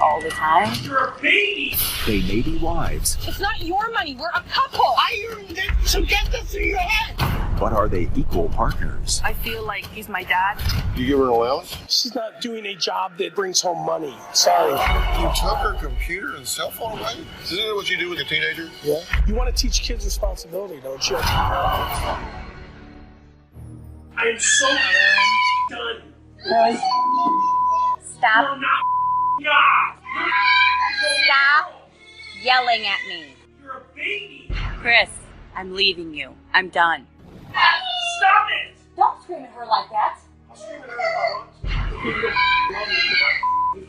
all the time. You're a baby! They may be wives. It's not your money. We're a couple. I earned it, so get this in your head! But are they equal partners? I feel like he's my dad. You give her an allowance? She's not doing a job that brings home money. Sorry. You took her computer and cell phone away? Isn't that what you do with a teenager? Yeah. You want to teach kids responsibility, don't you? I'm so done. Really? Stop. You're not God. Stop yelling at me. You're a baby. Chris, I'm leaving you. I'm done. Stop it! Don't scream at her like that. I'll scream at her if I want.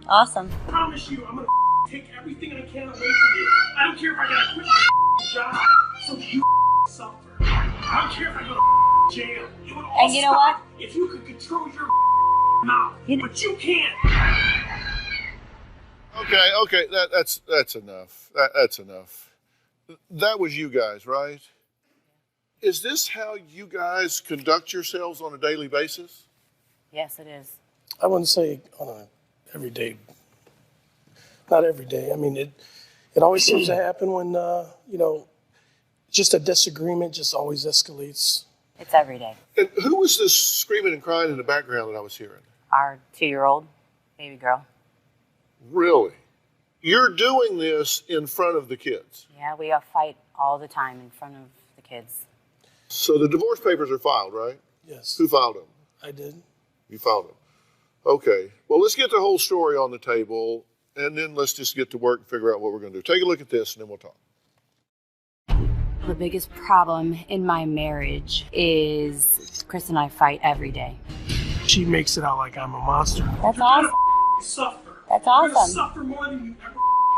Awesome. I promise you, I'm gonna take everything I can away from you. I don't care if I gotta quit my job so you suffer. I don't care if I go to jail. It would all And you know stop what? if you could control your mouth. But you can't. Okay, that's enough. That's enough. That was you guys, right? Is this how you guys conduct yourselves on a daily basis? Yes, it is. I wouldn't say on a everyday. Not every day. I mean, it always seems to happen when just a disagreement just always escalates. It's every day. And who was this screaming and crying in the background that I was hearing? Our 2-year-old baby girl. Really? You're doing this in front of the kids? Yeah, we fight all the time in front of the kids. So the divorce papers are filed, right? Yes. Who filed them? I did. You filed them. Okay. Well, let's get the whole story on the table, and then let's just get to work and figure out what we're going to do. Take a look at this, and then we'll talk. The biggest problem in my marriage is Chris and I fight every day. She makes it out like I'm a monster. That's awesome. Suffer. That's You're gonna awesome. suffer more than you ever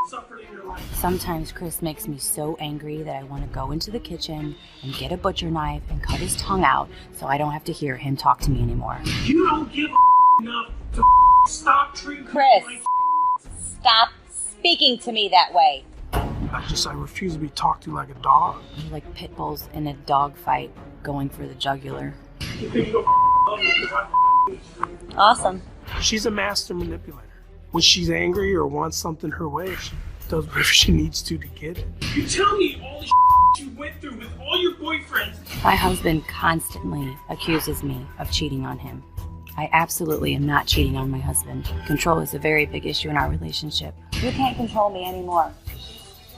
suffered in your life. Sometimes Chris makes me so angry that I want to go into the kitchen and get a butcher knife and cut his tongue out so I don't have to hear him talk to me anymore. You don't give enough to stop treating Chris, people like stop speaking to me that way. I refuse to be talked to like a dog. We're like pit bulls in a dog fight going for the jugular. You think you go Awesome. She's a master manipulator. When she's angry or wants something her way, she does whatever she needs to get it. You tell me all the you went through with all your boyfriends. My husband constantly accuses me of cheating on him. I absolutely am not cheating on my husband. Control is a very big issue in our relationship. You can't control me anymore.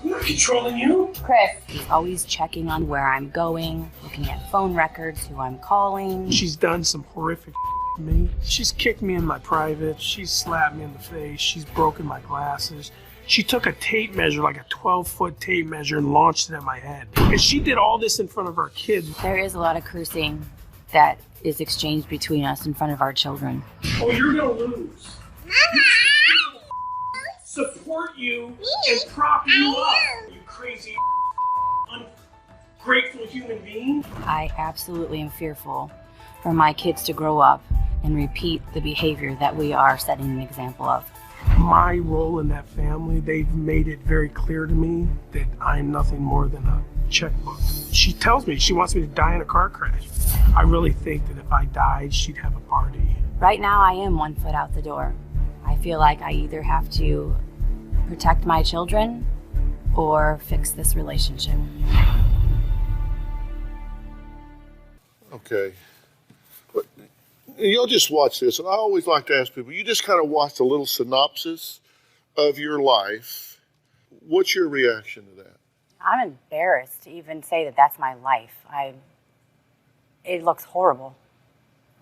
I'm not controlling you. Chris. He's always checking on where I'm going, looking at phone records, who I'm calling. She's done some horrific to me. She's kicked me in my private. She's slapped me in the face. She's broken my glasses. She took a tape measure, like a 12-foot tape measure, and launched it at my head. And she did all this in front of our kids. There is a lot of cursing that is exchanged between us in front of our children. Oh, you're gonna lose. Support you and prop you up, you crazy, ungrateful human being. I absolutely am fearful for my kids to grow up and repeat the behavior that we are setting an example of. My role in that family, they've made it very clear to me that I'm nothing more than a checkbook. She tells me she wants me to die in a car crash. I really think that if I died, she'd have a party. Right now, I am 1 foot out the door. I feel like I either have to protect my children or fix this relationship. Okay. But you'll just watch this, and I always like to ask people, you just kind of watched a little synopsis of your life. What's your reaction to that? I'm embarrassed to even say that that's my life. It looks horrible.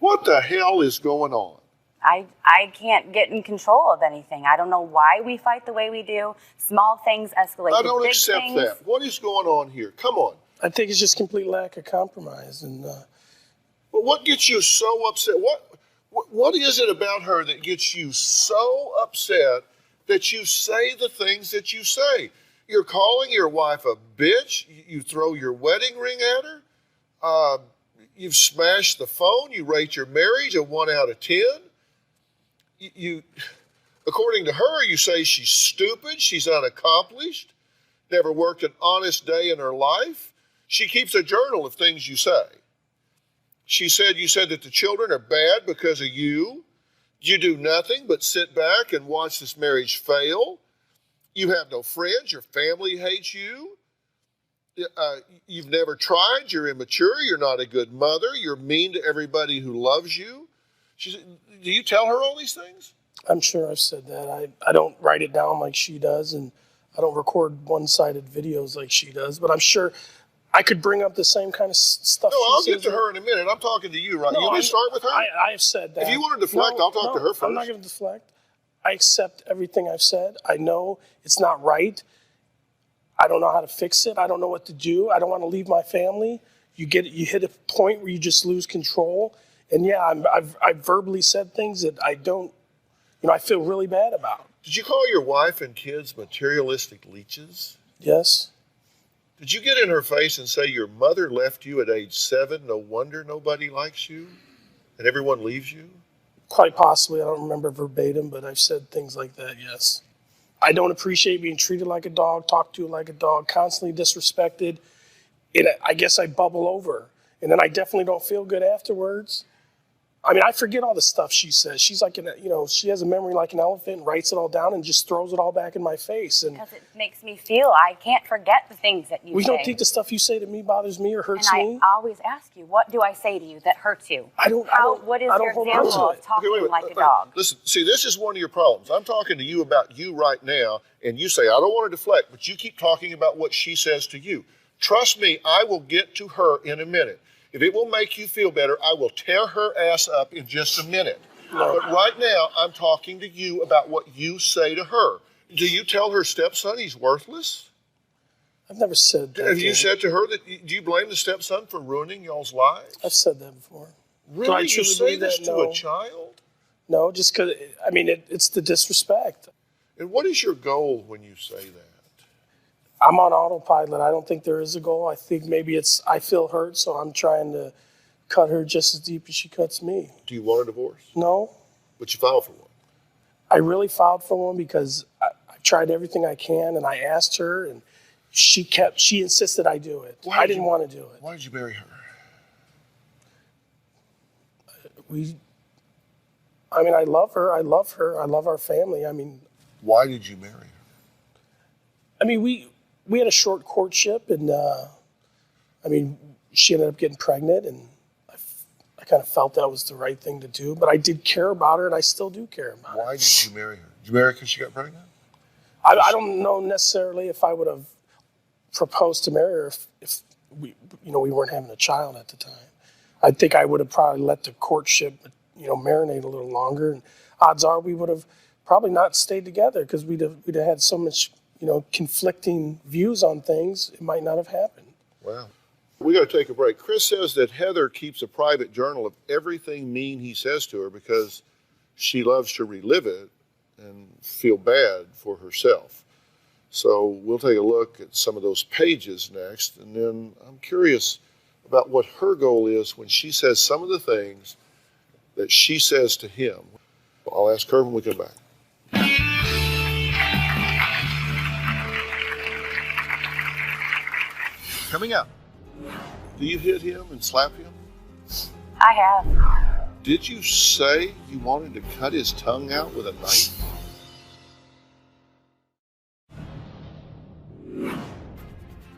What the hell is going on? I can't get in control of anything. I don't know why we fight the way we do. Small things escalate I to don't big accept things. that. What is going on here? Come on. I think it's just complete lack of compromise. And Well, what gets you so upset? What is it about her that gets you so upset that you say the things that you say? You're calling your wife a bitch. You throw your wedding ring at her. You've smashed the phone. You rate your marriage a 1 out of 10. You, according to her, you say she's stupid, she's unaccomplished, never worked an honest day in her life. She keeps a journal of things you say. You said that the children are bad because of you, You do nothing but sit back and watch this marriage fail. You have no friends. Your family hates you. You've never tried. You're immature. You're not a good mother. You're mean to everybody who loves you. She said, do you tell her all these things? I'm sure I've said that. I don't write it down like she does, and I don't record one-sided videos like she does, but I'm sure I could bring up the same kind of stuff. No, I'll get to her in a minute. I'm talking to you, right? No, You want me to start with her? I have said that. If you want to deflect, I'll talk to her first. I'm not going to deflect. I accept everything I've said. I know it's not right. I don't know how to fix it. I don't know what to do. I don't want to leave my family. You hit a point where you just lose control. And yeah, I've verbally said things that I don't, I feel really bad about. Did you call your wife and kids materialistic leeches? Yes. Did you get in her face and say your mother left you at age 7, no wonder nobody likes you, and everyone leaves you? Quite possibly. I don't remember verbatim, but I've said things like that, yes. I don't appreciate being treated like a dog, talked to like a dog, constantly disrespected. And I guess I bubble over. And then I definitely don't feel good afterwards. I mean, I forget all the stuff she says. She's like, she has a memory like an elephant and writes it all down and just throws it all back in my face. And because it makes me feel I can't forget the things that you say. you don't think the stuff you say to me bothers me or hurts me? And I always ask you, what do I say to you that hurts you? What is your example of talking like a dog? Listen, see, this is one of your problems. I'm talking to you about you right now, and you say, I don't want to deflect, but you keep talking about what she says to you. Trust me, I will get to her in a minute. If it will make you feel better, I will tear her ass up in just a minute. No. But right now, I'm talking to you about what you say to her. Do you tell her stepson he's worthless? I've never said that. Have you said to her that, do you blame the stepson for ruining y'all's lives? I've said that before. Really? You say this to a child? No, just because, it's the disrespect. And what is your goal when you say that? I'm on autopilot. I don't think there is a goal. I think maybe I feel hurt, so I'm trying to cut her just as deep as she cuts me. Do you want a divorce? No. But you filed for one. I really filed for one because I tried everything I can, and I asked her, and she insisted I do it. I didn't want to do it. Why did you marry her? I love her. I love our family. Why did you marry her? We had a short courtship, and she ended up getting pregnant, and I kind of felt that was the right thing to do. But I did care about her, and I still do care about her. Why did you marry her? Did you marry her because she got pregnant? I don't know necessarily if I would have proposed to marry her if we weren't having a child at the time. I think I would have probably let the courtship marinate a little longer, and odds are we would have probably not stayed together because we'd have had so much conflicting views on things. It might not have happened. Wow. We got to take a break. Chris says that Heather keeps a private journal of everything mean he says to her because she loves to relive it and feel bad for herself. So we'll take a look at some of those pages next, and then I'm curious about what her goal is when she says some of the things that she says to him. I'll ask her when we come back. Coming up, do you hit him and slap him? I have. Did you say you wanted to cut his tongue out with a knife?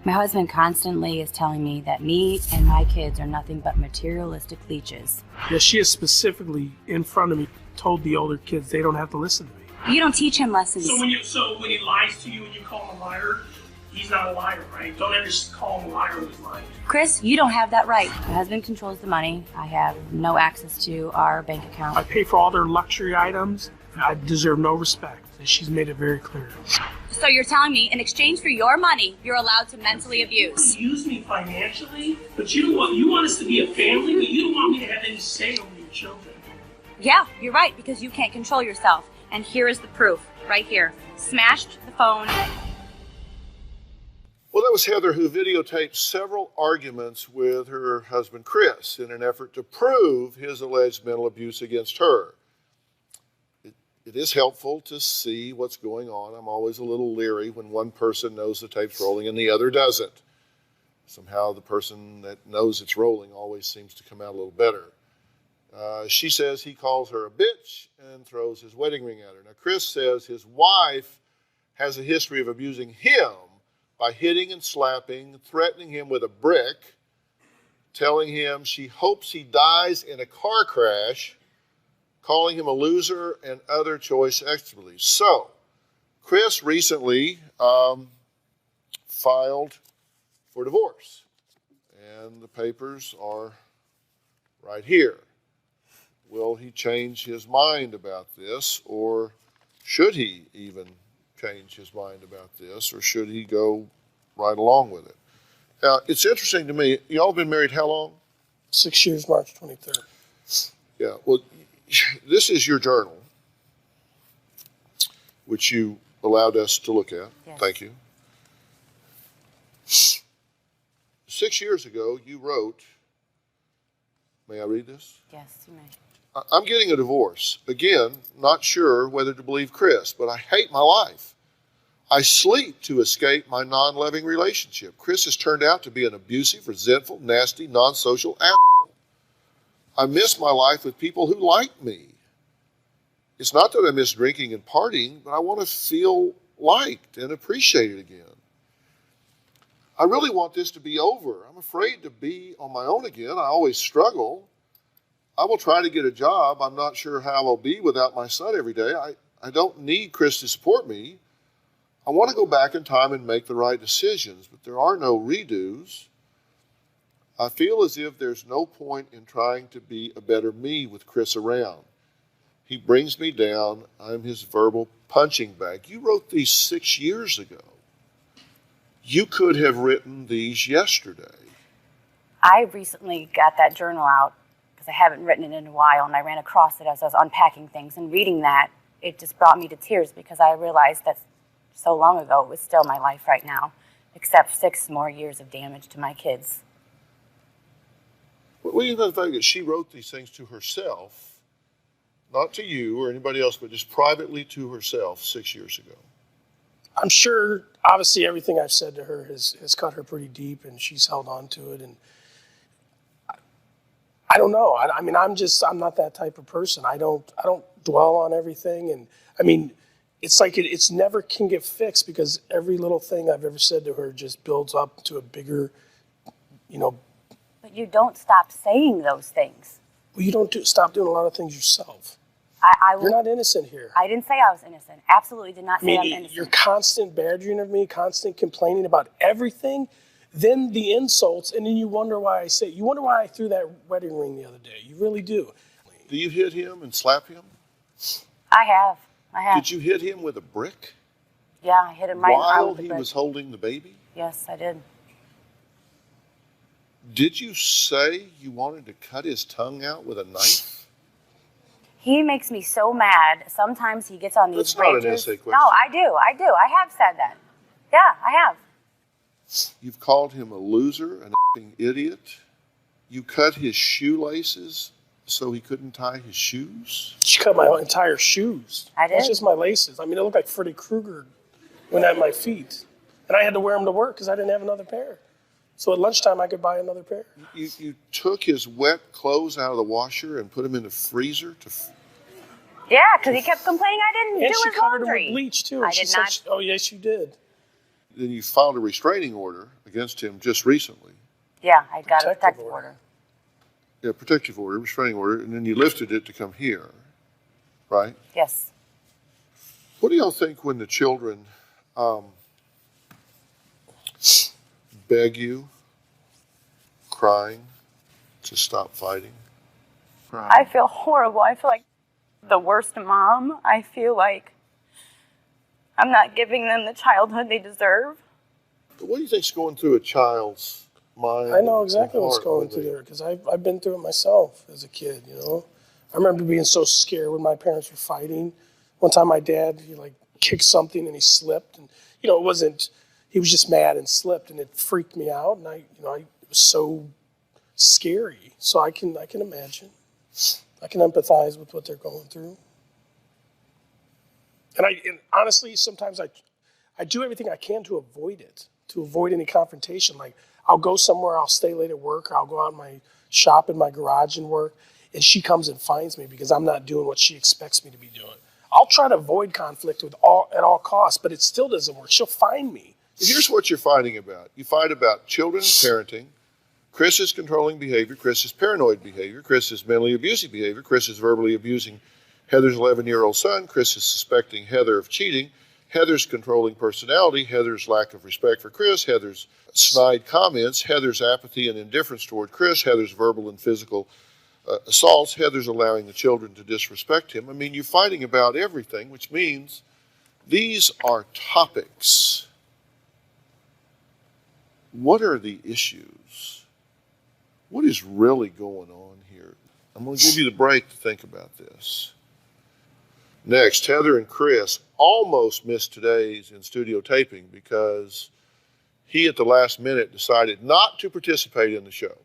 My husband constantly is telling me that me and my kids are nothing but materialistic leeches. Yeah, she has specifically, in front of me, told the older kids they don't have to listen to me. You don't teach him lessons. So when he lies to you and you call him a liar, he's not a liar, right? Don't ever just call him a liar when he's lying. Chris, you don't have that right. My husband controls the money. I have no access to our bank account. I pay for all their luxury items, and I deserve no respect. And she's made it very clear. So you're telling me, in exchange for your money, you're allowed to mentally abuse? You use me financially, but you want us to be a family, but you don't want me to have any say over your children. Yeah, you're right, because you can't control yourself. And here is the proof, right here. Smashed the phone. Well, that was Heather, who videotaped several arguments with her husband, Chris, in an effort to prove his alleged mental abuse against her. It is helpful to see what's going on. I'm always a little leery when one person knows the tape's rolling and the other doesn't. Somehow the person that knows it's rolling always seems to come out a little better. She says he calls her a bitch and throws his wedding ring at her. Now, Chris says his wife has a history of abusing him by hitting and slapping, threatening him with a brick, telling him she hopes he dies in a car crash, calling him a loser, and other choice expletives. So, Chris recently filed for divorce, and the papers are right here. Will he change his mind about this, or should he even change his mind about this, or should he go right along with it? Now, it's interesting to me, y'all been married how long? 6 years, March 23rd. Yeah, well, this is your journal, which you allowed us to look at. Yes. Thank you. 6 years ago, you wrote, may I read this? Yes, you may. I'm getting a divorce. Again, not sure whether to believe Chris, but I hate my life. I sleep to escape my non-loving relationship. Chris has turned out to be an abusive, resentful, nasty, non-social asshole. I miss my life with people who like me. It's not that I miss drinking and partying, but I want to feel liked and appreciated again. I really want this to be over. I'm afraid to be on my own again. I always struggle. I will try to get a job. I'm not sure how I'll be without my son every day. I don't need Chris to support me. I want to go back in time and make the right decisions, but there are no redos. I feel as if there's no point in trying to be a better me with Chris around. He brings me down. I'm his verbal punching bag. You wrote these 6 years ago. You could have written these yesterday. I recently got that journal out because I haven't written it in a while, and I ran across it as I was unpacking things, and reading that, it just brought me to tears because I realized that so long ago it was still my life right now, except 6 more years of damage to my kids. What do you know the fact that she wrote these things to herself, not to you or anybody else, but just privately to herself 6 years ago? I'm sure, obviously, everything I've said to her has cut her pretty deep, and she's held on to it. And I don't know. I mean, I'm not that type of person. I don't dwell on everything. And I mean, it's like it's never can get fixed because every little thing I've ever said to her just builds up to a bigger, But you don't stop saying those things. Well, you don't stop doing a lot of things yourself. You're not innocent here. I didn't say I was innocent. Absolutely did not say I'm innocent. Your constant badgering of me, constant complaining about everything, then the insults, and then you wonder why I threw that wedding ring the other day. You really do. Do you hit him and slap him? I have. Did you hit him with a brick? Yeah, I hit him right in the eye while with the he brick. was holding the baby? Yes, I did. Did you say you wanted to cut his tongue out with a knife? He makes me so mad. Sometimes he gets on these That's not rages. an essay question. No, I do. I have said that. Yeah, I have. You've called him a loser, an f***ing idiot. You cut his shoelaces so he couldn't tie his shoes. She cut my entire shoes. I did. That's just my laces. I mean, it looked like Freddy Krueger went at my feet. And I had to wear them to work because I didn't have another pair. So at lunchtime, I could buy another pair. You took his wet clothes out of the washer and put them in the freezer to... Yeah, because he kept complaining I didn't do his laundry. And she covered him with bleach, too. I did not. Oh, yes, you did. Then you filed a restraining order against him just recently. Yeah, I got a protective order. Yeah, protective order, restraining order, and then you lifted it to come here, right? Yes. What do y'all think when the children beg you, crying, to stop fighting? Crying. I feel horrible. I feel like the worst mom. I feel like I'm not giving them the childhood they deserve. But what do you think's going through a child's mind? I know exactly what's going through there because I've been through it myself as a kid, I remember being so scared when my parents were fighting. One time my dad, he kicked something and he slipped. And, it wasn't, he was just mad and slipped and it freaked me out. And it was so scary. So I can imagine. I can empathize with what they're going through. And honestly, sometimes I do everything I can to avoid it, to avoid any confrontation. Like I'll go somewhere, I'll stay late at work, or I'll go out in my shop in my garage and work. and she comes and finds me because I'm not doing what she expects me to be doing. I'll try to avoid conflict at all costs, but it still doesn't work. She'll find me. Here's what you're fighting about. You fight about children and parenting, Chris's controlling behavior, Chris's paranoid behavior, Chris's mentally abusive behavior, Chris is verbally abusing Heather's 11-year-old son, Chris is suspecting Heather of cheating, Heather's controlling personality, Heather's lack of respect for Chris, Heather's snide comments, Heather's apathy and indifference toward Chris, Heather's verbal and physical assaults, Heather's allowing the children to disrespect him. I mean, you're fighting about everything, which means these are topics. What are the issues? What is really going on here? I'm going to give you the break to think about this. Next, Heather and Chris almost missed today's in-studio taping because he at the last minute decided not to participate in the show.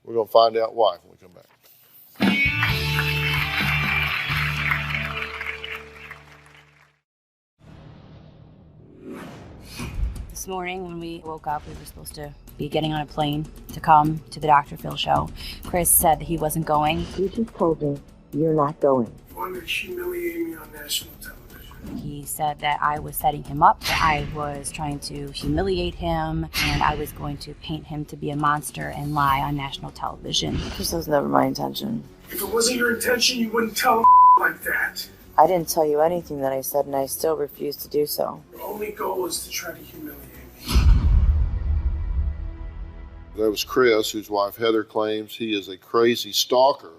We're going to find out why when we come back. This morning when we woke up, we were supposed to be getting on a plane to come to the Dr. Phill show. Chris said that he wasn't going. You just told me you're not going. You wanted to humiliate me on national television. He said that I was setting him up, that I was trying to humiliate him, and I was going to paint him to be a monster and lie on national television. This was never my intention. If it wasn't your intention, you wouldn't tell him like that. I didn't tell you anything that I said, and I still refuse to do so. Your only goal is to try to humiliate me. That was Chris, whose wife Heather claims he is a crazy stalker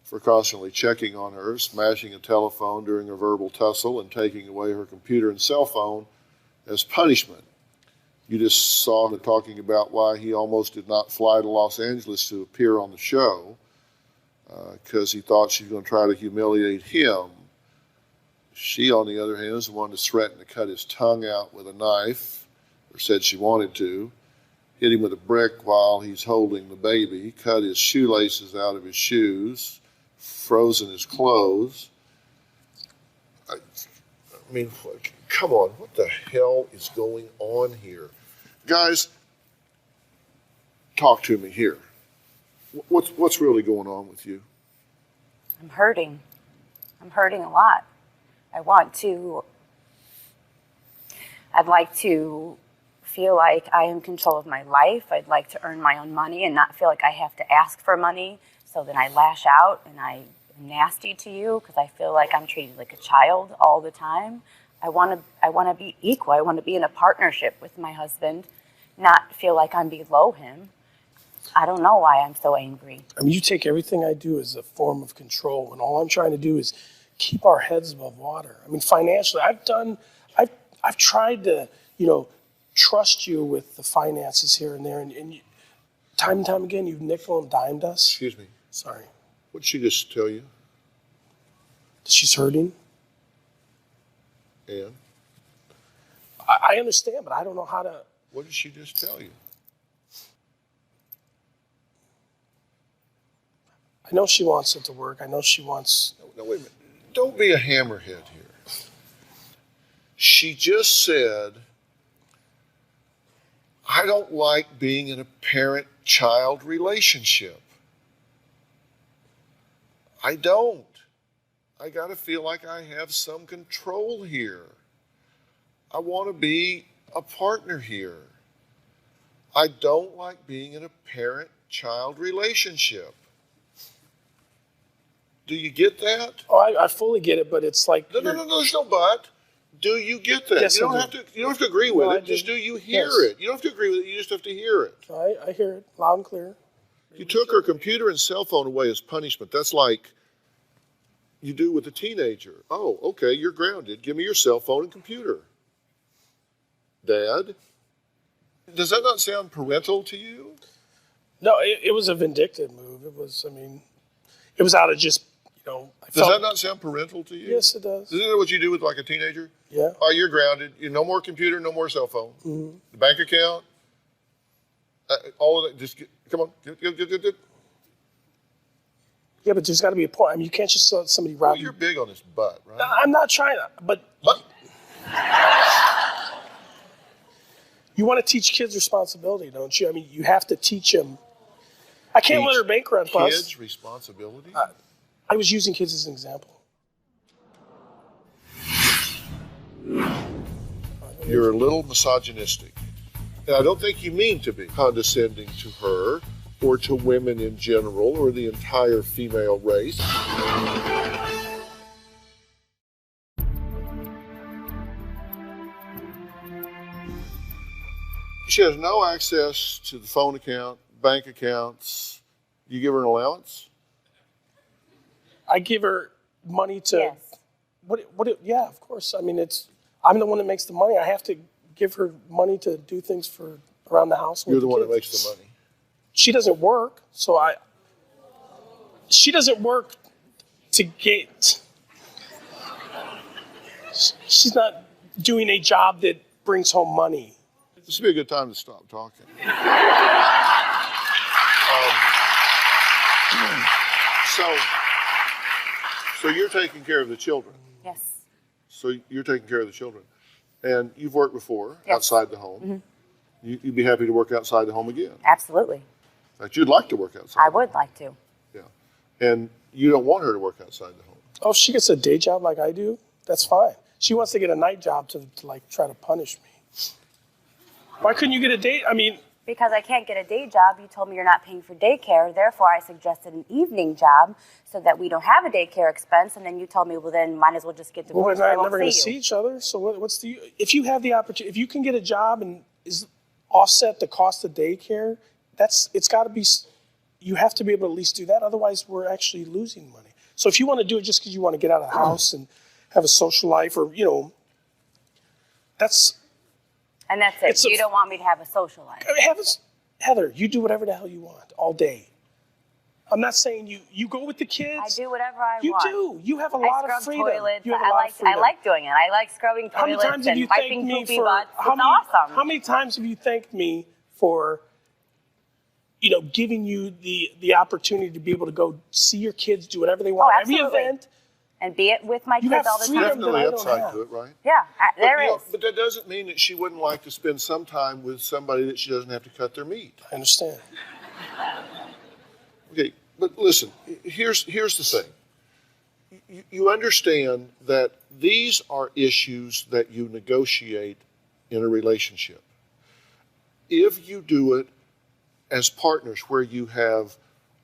for constantly checking on her, smashing a telephone during a verbal tussle, and taking away her computer and cell phone as punishment. You just saw him talking about why he almost did not fly to Los Angeles to appear on the show because he thought she was going to try to humiliate him. She, on the other hand, is the one that threatened to cut his tongue out with a knife, or said she wanted to, hit him with a brick while he's holding the baby, cut his shoelaces out of his shoes, frozen his clothes. I mean, come on, what the hell is going on here? Guys, talk to me here. What's really going on with you? I'm hurting. I'm hurting a lot. I'd like to feel like I am in control of my life. I'd like to earn my own money and not feel like I have to ask for money so that I lash out and I am nasty to you because I feel like I'm treated like a child all the time. I want to be equal. I want to be in a partnership with my husband, not feel like I'm below him. I don't know why I'm so angry. I mean, you take everything I do as a form of control, and all I'm trying to do is keep our heads above water. I mean, financially, I've tried to, trust you with the finances here and there, and you, time and time again, you've nickel and dimed us. Excuse me. Sorry. What did she just tell you? She's hurting. And? I understand, but I don't know how to. What did she just tell you? I know she wants it to work. I know she wants. No, wait a minute. Don't be a hammerhead here. She just said, I don't like being in a parent-child relationship. I don't. I got to feel like I have some control here. I want to be a partner here. I don't like being in a parent-child relationship. Do you get that? Oh, I fully get it, but it's like No, there's no but. Do you get that? Yes, you don't have to agree with it. I Just do. do you hear Yes. it? You don't have to agree with it. You just have to hear it. I hear it loud and clear. You took her computer and cell phone away as punishment. That's like you do with a teenager. Oh, okay, you're grounded. Give me your cell phone and computer. Dad? Does that not sound parental to you? No, it was a vindictive move. It was out of just, Does that not sound parental to you? Yes, it does. Isn't that what you do with like a teenager? Yeah. Oh, you're grounded. No more computer, no more cell phone. Mm-hmm. The bank account, all of that. Just come on. Get. Yeah, but there's got to be a point. I mean, you can't just let somebody rob Well, you. you're big on this butt, right? I'm not trying to, but you want to teach kids responsibility, don't you? I mean, you have to teach them. I can't let her bankrupt us. Kids' responsibility? I was using kids as an example. You're a little misogynistic. And I don't think you mean to be condescending to her or to women in general or the entire female race. She has no access to the phone account, bank accounts. You give her an allowance? I give her money to. Yes. Yeah, of course. I mean, I'm the one that makes the money. I have to give her money to do things for around the house. You're the one that kids. makes the money. She doesn't work, so she doesn't work to get. She's not doing a job that brings home money. This would be a good time to stop talking. So you're taking care of the children. Yes. So you're taking care of the children. And you've worked before Yes. outside the home. Mm-hmm. You'd be happy to work outside the home again. Absolutely. In fact, you'd like to work outside. I would like to. Yeah. And you don't want her to work outside the home. Oh, if she gets a day job like I do, that's fine. She wants to get a night job to like try to punish me. Why couldn't you get a day? I mean, Because I can't get a day job, you told me you're not paying for daycare. Therefore, I suggested an evening job so that we don't have a daycare expense. And then you told me, well, then might as well just get well, divorced. we're I won't never going to you. see each other. So what's the? If you have the opportunity, if you can get a job and offset the cost of daycare, it's got to be. You have to be able to at least do that. Otherwise, we're actually losing money. So if you want to do it just because you want to get out of the house and have a social life, or that's. And that's it. You don't want me to have a social life. Heather, you do whatever the hell you want all day. I'm not saying you go with the kids. I do whatever I you want. You do. You have a lot of freedom. Toilets. You have a lot of freedom. I like doing it. I like scrubbing How many toilets times have you and thanked wiping me poopy for? butts. How It's many? awesome. How many times have you thanked me for? Giving you the opportunity to be able to go see your kids, do whatever they want. Every absolutely. event. And be it with my You kids have all the freedom. time. Definitely I don't upside have. to it, right? Yeah, there is. But that doesn't mean that she wouldn't like to spend some time with somebody that she doesn't have to cut their meat. I understand. Okay, but listen, here's the thing. You understand that these are issues that you negotiate in a relationship. If you do it as partners where you have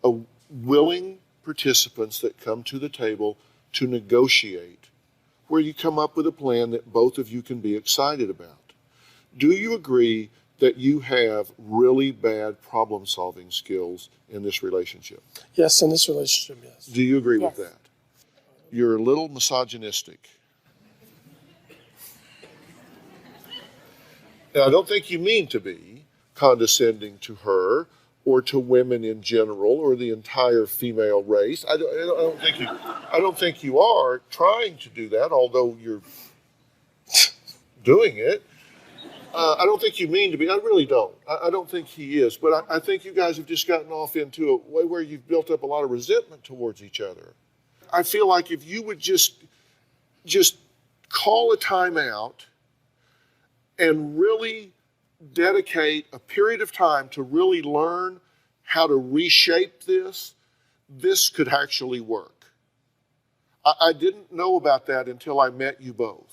a willing participants that come to the table to negotiate, where you come up with a plan that both of you can be excited about. Do you agree that you have really bad problem-solving skills in this relationship? Yes, in this relationship, yes. Do you agree Yes. with that? You're a little misogynistic. And I don't think you mean to be condescending to her or to women in general or the entire female race. I don't think you are trying to do that, although you're doing it. I don't think you mean to be. I really don't. I don't think he is. But I think you guys have just gotten off into a way where you've built up a lot of resentment towards each other. I feel like if you would just call a timeout and really dedicate a period of time to really learn how to reshape this could actually work. I didn't know about that until I met you both.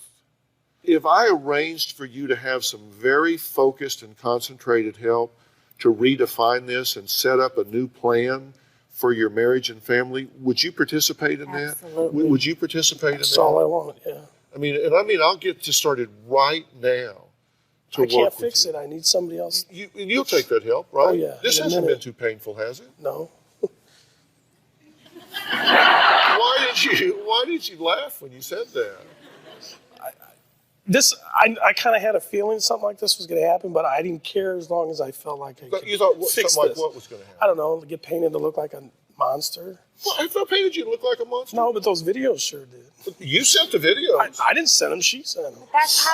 If I arranged for you to have some very focused and concentrated help to redefine this and set up a new plan for your marriage and family, would you participate in that? Absolutely. Would you participate in That's that? all I want, yeah. I mean, I'll get to started right now to I work can't with fix you. it. I need somebody else. You'll take that help, right? Oh, yeah, This in a hasn't minute. been too painful, has it? No. Why did you laugh when you said that? I kind of had a feeling something like this was going to happen, but I didn't care as long as I felt like I But could you thought fix something like this. what was going to happen? I don't know, get painted to look like a monster. Well, I thought painted you look like a monster. No, but those videos sure did. You sent the videos. I didn't send them, she sent them. That's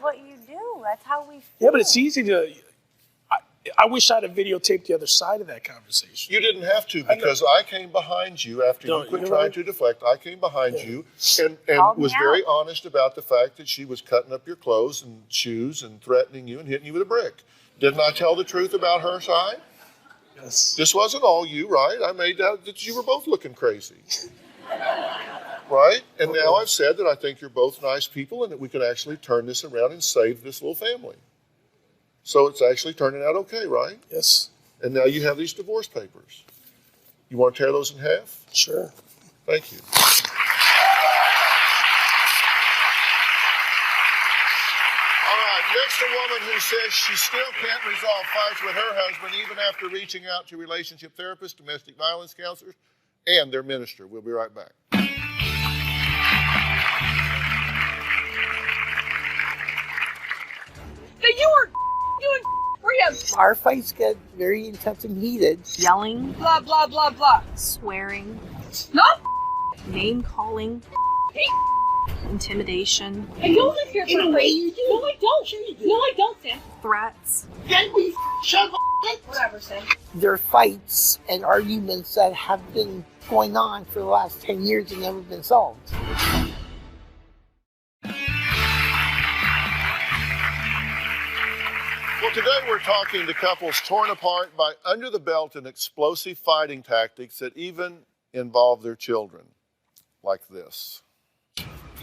what you do. That's how we feel. Yeah, but it's easy to. I wish I'd have videotaped the other side of that conversation. You didn't have to because I came behind you after No, you quit you know trying what? to deflect. I came behind you and Called me was very out. honest about the fact that she was cutting up your clothes and shoes and threatening you and hitting you with a brick. Didn't I tell the truth about her side? Yes. This wasn't all you, right? I made out that you were both looking crazy. Right? And now I've said that I think you're both nice people and that we can actually turn this around and save this little family. So it's actually turning out okay, right? Yes. And now you have these divorce papers. You want to tear those in half? Sure. Thank you. All right, next a woman who says she still can't resolve fights with her husband even after reaching out to relationship therapists, domestic violence counselors, and their minister. We'll be right back. That you were doing for him. Our fights get very intense and heated. Yelling, blah, blah, blah, blah. Swearing, Not name calling, intimidation, I don't live here for free. No, I don't. No, I don't, Sam. threats. Then we shove Whatever, Sam. There are fights and arguments that have been going on for the last 10 years and never been solved. Well, today we're talking to couples torn apart by under-the-belt and explosive fighting tactics that even involve their children, like this.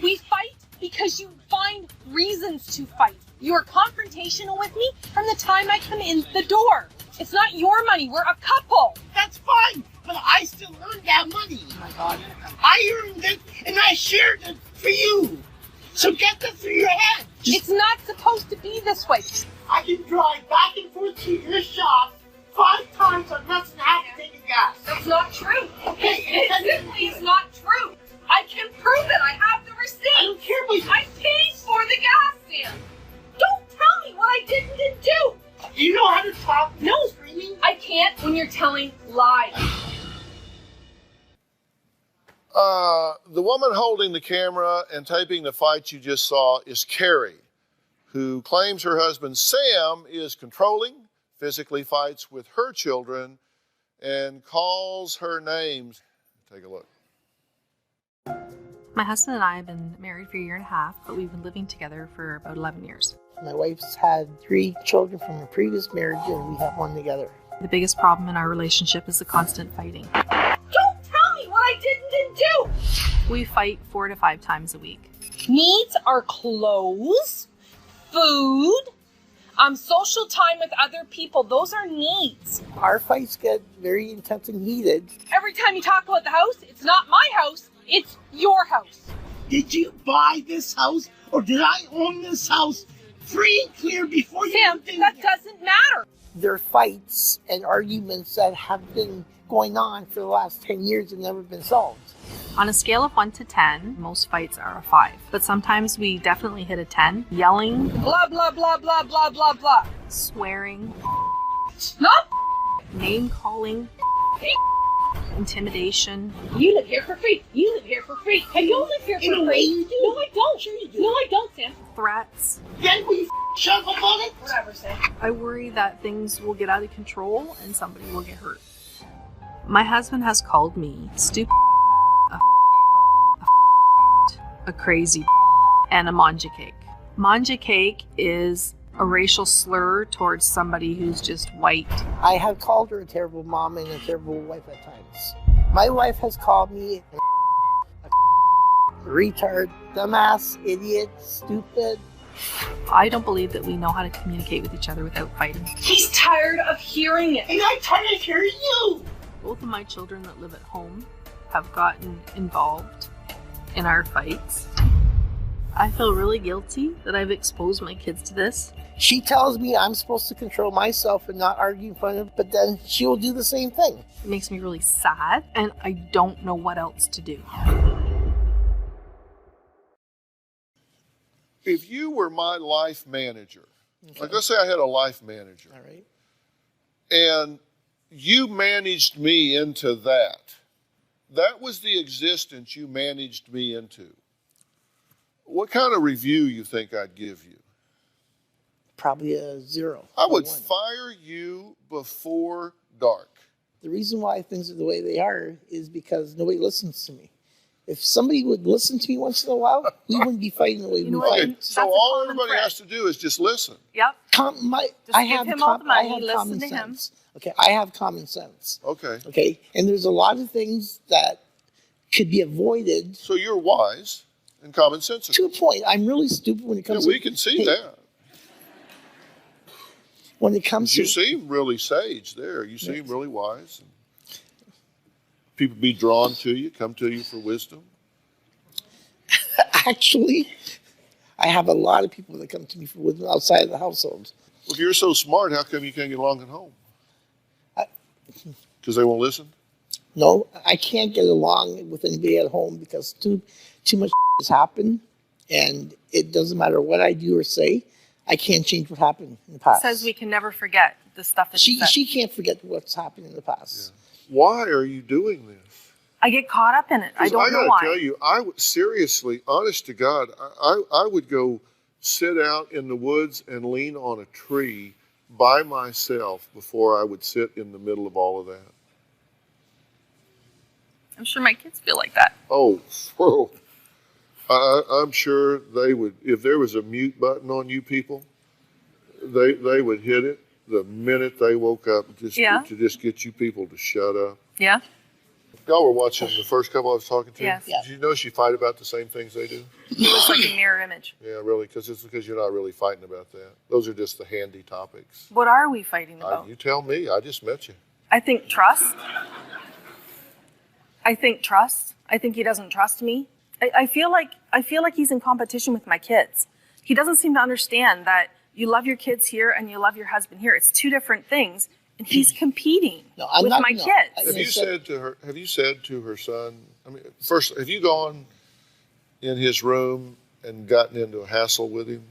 We fight because you find reasons to fight. You are confrontational with me from the time I come in the door. It's not your money. We're a couple. That's fine, but I still earned that money. Oh my God. I earned it and I shared it for you. So get that through your head. It's not supposed to be this way. I can drive back and forth to your shop 5 times on less than half a tank of gas. That's not true. Okay, It simply is not true. I can prove it. I have the receipt. I don't care about you. I paid for the gas stand. Don't tell me what I didn't do. Do you know how to talk? No, Screaming? I can't when you're telling lies. The woman holding the camera and taping the fight you just saw is Carrie, who claims her husband Sam is controlling, physically fights with her children, and calls her names. Take a look. My husband and I have been married for a year and a half, but we've been living together for about 11 years. My wife's had 3 children from her previous marriage and we have 1 together. The biggest problem in our relationship is the constant fighting. Don't tell me what I didn't do. We fight 4 to 5 times a week. Needs are clothes, food, social time with other people. Those are needs. Our fights get very intense and heated. Every time you talk about the house, it's not my house, it's your house. Did you buy this house or did I own this house free and clear before you Sam, moved in that here? doesn't matter. There are fights and arguments that have been going on for the last 10 years and never been solved. On a scale of 1 to 10, most fights are a 5. But sometimes we definitely hit a 10. Yelling, Blah, blah, blah, blah, blah, blah, blah. swearing, Not name calling, intimidation. You live here for free. You live here for free. I don't live here for free. You do. No, I don't. Sure you do. No, I don't, Sam. Threats. Then we shove about it. Whatever, Sam. I worry that things will get out of control and somebody will get hurt. My husband has called me stupid, a crazy, and a manja cake. Manja cake is a racial slur towards somebody who's just white. I have called her a terrible mom and a terrible wife at times. My wife has called me a retard, dumbass, idiot, stupid. I don't believe that we know how to communicate with each other without fighting. He's tired of hearing it. And I'm tired of hearing you. Both of my children that live at home have gotten involved in our fights. I feel really guilty that I've exposed my kids to this. She tells me I'm supposed to control myself and not argue in front of her, but then she will do the same thing. It makes me really sad, and I don't know what else to do. If you were my life manager, like let's say I had a life manager, All right. and you managed me into that. That was the existence you managed me into. What kind of review you think I'd give you? Probably a 0. I would 1. fire you before dark. The reason why things are the way they are is because nobody listens to me. If somebody would listen to me once in a while, we wouldn't be fighting the way we Okay, fight. so That's a all common everybody thread. has to do is just listen. Yep. I give have him all the money, I have listen common to him. sense. Okay, I have common sense. Okay. Okay, and there's a lot of things that could be avoided So you're wise and common sensical. to a point. I'm really stupid when it Yeah, comes we to can see hey, that. When it comes You to seem really sage there. You seem really wise. People be drawn to you, come to you for wisdom. actually, I have a lot of people that come to me for wisdom outside of the household. Well, if you're so smart, how come you can't get along at home? Because they won't listen? No, I can't get along with anybody at home because too much has happened, and it doesn't matter what I do or say. I can't change what happened in the past. Says we can never forget the stuff that he said. She can't forget what's happened in the past. Why are you doing this? I get caught up in it. I don't know gotta why. tell you, seriously, honest to God, I would go sit out in the woods and lean on a tree by myself before I would sit in the middle of all of that. I'm sure my kids feel like that. Oh, I'm sure they would. If there was a mute button on you people, they would hit it the minute they woke up to just get you people to shut up. Yeah? Y'all were watching the first couple I was talking to. Yes. Yeah. Did you notice you fight about the same things they do? It was like a mirror image. Yeah, really, because you're not really fighting about that. Those are just the handy topics. What are we fighting about? You tell me. I just met you. I think trust. I think he doesn't trust me. I feel like he's in competition with my kids. He doesn't seem to understand that you love your kids here and you love your husband here. It's two different things, and he's competing with my kids. Have you said to her son? I mean, first, have you gone in his room and gotten into a hassle with him?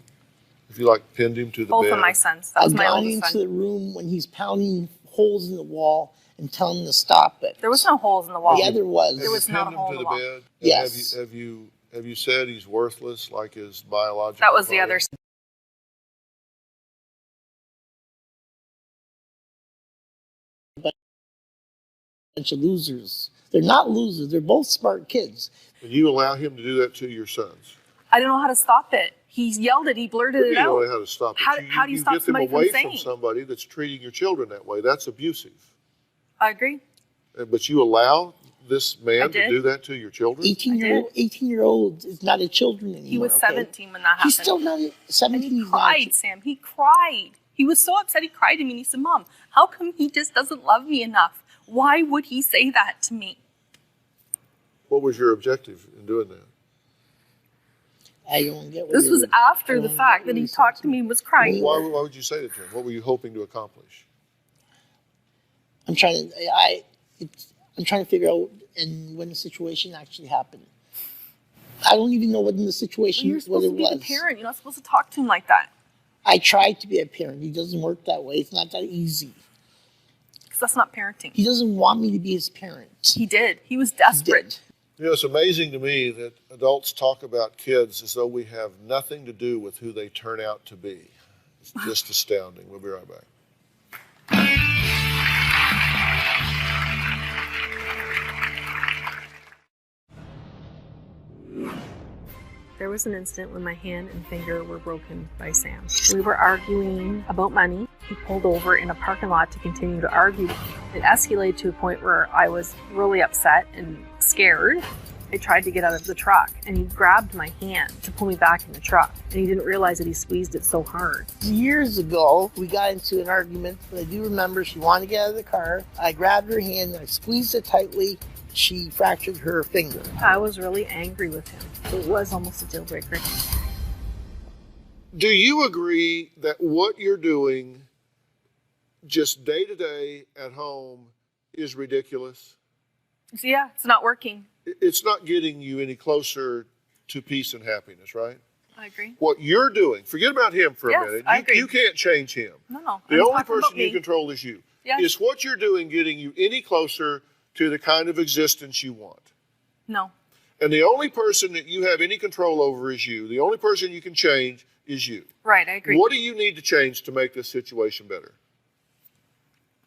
If you pinned him to the bed. Both of my sons. That was my I've gone oldest into son. the room when he's pounding holes in the wall and telling him to stop it. There was no holes in the wall. Yeah, there was. There was Have you not a pinned hole him in to the the wall. bed? Yes. Have you said he's worthless like his biological? That was the father? other. Bunch of losers. They're not losers. They're both smart kids. And you allow him to do that to your sons? I don't know how to stop it. He yelled it. He blurted it You don't out. know how to stop it. How do you stop get them somebody from away saying? from somebody that's treating your children that way. That's abusive. I agree. But you allow this man to did. do that to your children? 18-year-old is not a children anymore. He was okay? 17 when that happened. He's still not 17. He He's not. cried, Sam. He cried. He was so upset. He cried to me and he said, "Mom, how come he just doesn't love me enough? Why would he say that to me?" What was your objective in doing that? I don't get what This you're- was after I the don't fact get that what he you're talked to saying. me and was crying. Why would you say that to him? What were you hoping to accomplish? I'm trying to figure out and when the situation actually happened. I don't even know what in the Well, situation you're what supposed it to be was. the parent. You're not supposed to talk to him like that. I tried to be a parent. He doesn't work that way. It's not that easy. Because that's not parenting. He doesn't want me to be his parent. He did. He was He desperate. did. You know, it's amazing to me that adults talk about kids as though we have nothing to do with who they turn out to be. It's just astounding. We'll be right back. There was an incident when my hand and finger were broken by Sam. We were arguing about money. He pulled over in a parking lot to continue to argue. It escalated to a point where I was really upset and scared. I tried to get out of the truck and he grabbed my hand to pull me back in the truck. And he didn't realize that he squeezed it so hard. Years ago, we got into an argument, but I do remember she wanted to get out of the car. I grabbed her hand and I squeezed it tightly. She fractured her finger. I was really angry with him. It was almost a deal breaker. Do you agree that what you're doing just day to day at home is ridiculous? So yeah, it's not working. It's not getting you any closer to peace and happiness, right? I agree. What you're doing, forget about him for Yes, a minute. I agree. You can't change him. No. The I'm only talking about person you me. control is you. Yes. Is what you're doing getting you any closer to the kind of existence you want? No. And the only person that you have any control over is you. The only person you can change is you. Right, I agree. What do you need to change to make this situation better?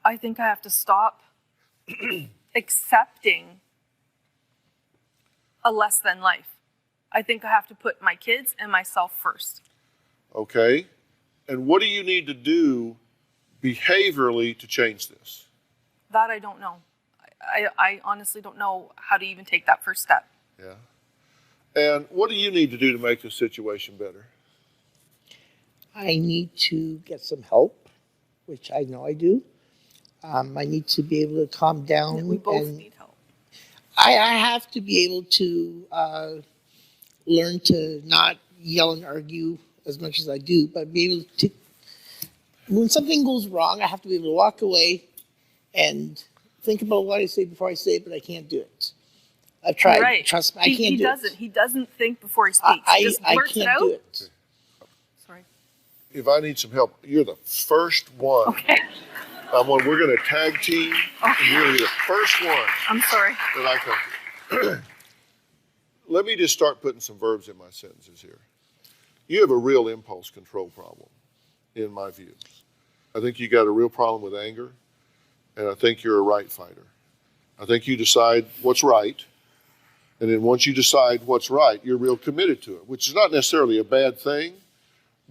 I think I have to stop accepting a less than life. I think I have to put my kids and myself first. Okay. And what do you need to do behaviorally to change this? That I don't know. I honestly don't know how to even take that first step. Yeah. And what do you need to do to make this situation better? I need to get some help, which I know I do. I need to be able to calm down. We both and need help. I have to be able to learn to not yell and argue as much as I do, but be able to, when something goes wrong, I have to be able to walk away and think about what I say before I say it, but I can't do it. I've tried. Right. Trust me, I can't do it. He doesn't think before he speaks. He just I blurts can't it out. do it. Sorry. If I need some help, you're the first one. Okay. We're going to tag team, and you're going to be the first one I'm sorry. that I come to. Let me just start putting some verbs in my sentences here. You have a real impulse control problem, in my view. I think you got a real problem with anger, and I think you're a right fighter. I think you decide what's right, and then once you decide what's right, you're real committed to it, which is not necessarily a bad thing,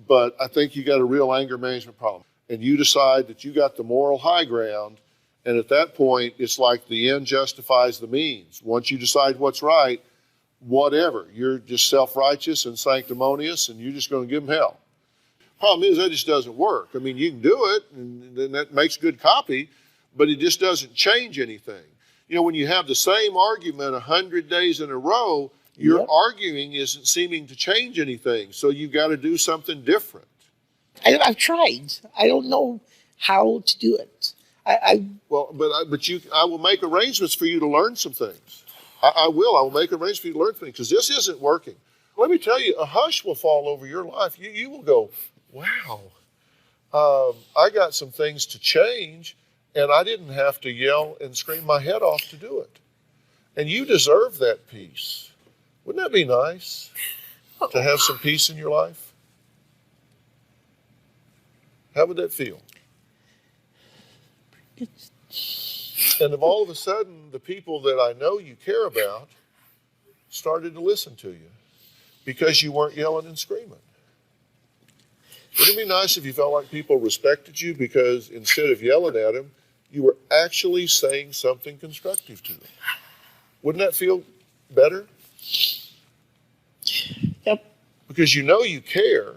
but I think you got a real anger management problem. And you decide that you got the moral high ground, and at that point, it's like the end justifies the means. Once you decide what's right, whatever, you're just self-righteous and sanctimonious, and you're just going to give them hell. Problem is, that just doesn't work. I mean, you can do it, and then that makes good copy, but it just doesn't change anything. You know, when you have the same argument 100 days in a row, your arguing isn't seeming to change anything, so you've got to do something different. I've tried. I don't know how to do it. I will make arrangements for you to learn some things. I will make arrangements for you to learn things, because this isn't working. Let me tell you, a hush will fall over your life. You will go, wow, I got some things to change, and I didn't have to yell and scream my head off to do it. And you deserve that peace. Wouldn't that be nice to have some peace in your life? How would that feel? And if all of a sudden the people that I know you care about started to listen to you because you weren't yelling and screaming. Wouldn't it be nice if you felt like people respected you because instead of yelling at them, you were actually saying something constructive to them? Wouldn't that feel better? Yep. Because you know you care.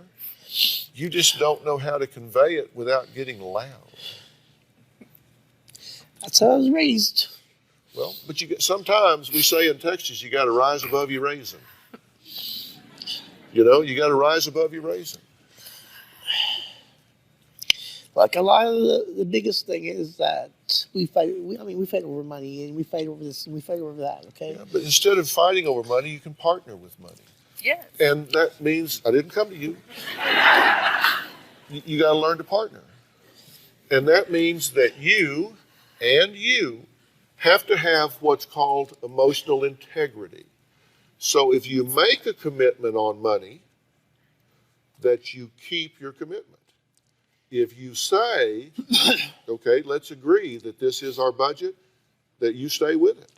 You just don't know how to convey it without getting loud. That's how I was raised. Well, but sometimes we say in Texas, you got to rise above your raising. You know, you got to rise above your raising. Like a lot of the biggest thing is that we fight. We fight over money, and we fight over this, and we fight over that. Okay. Yeah, but instead of fighting over money, you can partner with money. Yes. And that means I didn't come to you. You got to learn to partner. And that means that you have to have what's called emotional integrity. So if you make a commitment on money, that you keep your commitment. If you say, okay, let's agree that this is our budget, that you stay with it.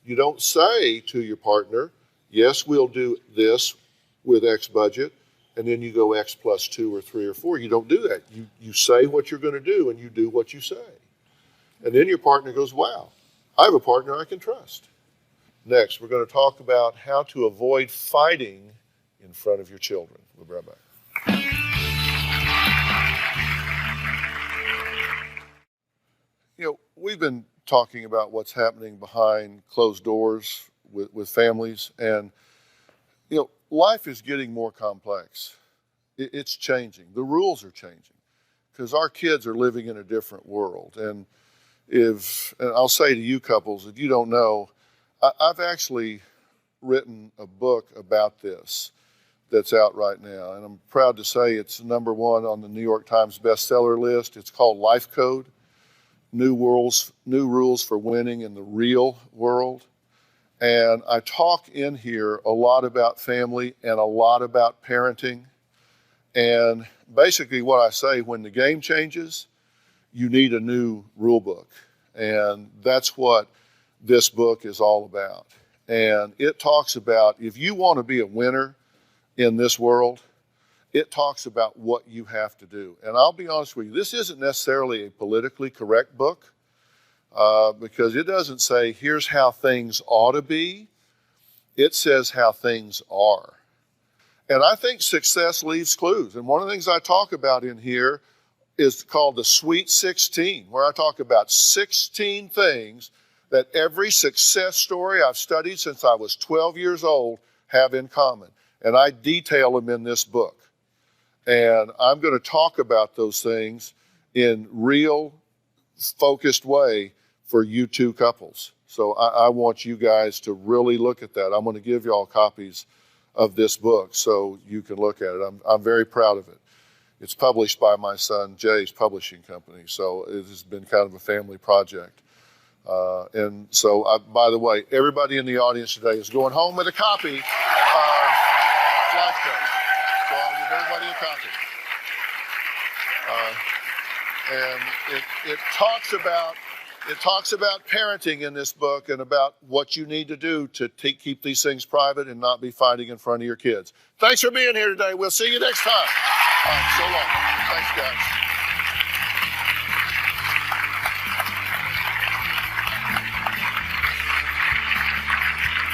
You don't say to your partner, yes, we'll do this with X budget, and then you go X plus 2 or 3 or 4. You don't do that. You say what you're going to do, and you do what you say. And then your partner goes, wow, I have a partner I can trust. Next, we're going to talk about how to avoid fighting in front of your children. We'll be right back. You know, we've been talking about what's happening behind closed doors with families, and you know, life is getting more complex. It's changing. The rules are changing because our kids are living in a different world. And I'll say to you couples, if you don't know, I've actually written a book about this that's out right now. And I'm proud to say it's #1 on the New York Times bestseller list. It's called Life Code, New Rules for Winning in the Real World. And I talk in here a lot about family and a lot about parenting. And basically what I say, when the game changes, you need a new rule book. And that's what this book is all about. And it talks about if you want to be a winner in this world, it talks about what you have to do. And I'll be honest with you, this isn't necessarily a politically correct book because it doesn't say here's how things ought to be. It says how things are. And I think success leaves clues. And one of the things I talk about in here is called the Sweet 16, where I talk about 16 things that every success story I've studied since I was 12 years old have in common. And I detail them in this book. And I'm going to talk about those things in real focused way for you two couples. So I want you guys to really look at that. I'm going to give you all copies of this book so you can look at it. I'm very proud of it. It's published by my son Jay's publishing company, so it has been kind of a family project. And so, by the way, everybody in the audience today is going home with a copy of Life Coach. So I'll give everybody a copy. And it talks about parenting in this book and about what you need to do to keep these things private and not be fighting in front of your kids. Thanks for being here today. We'll see you next time. All right, so long. Thanks, guys.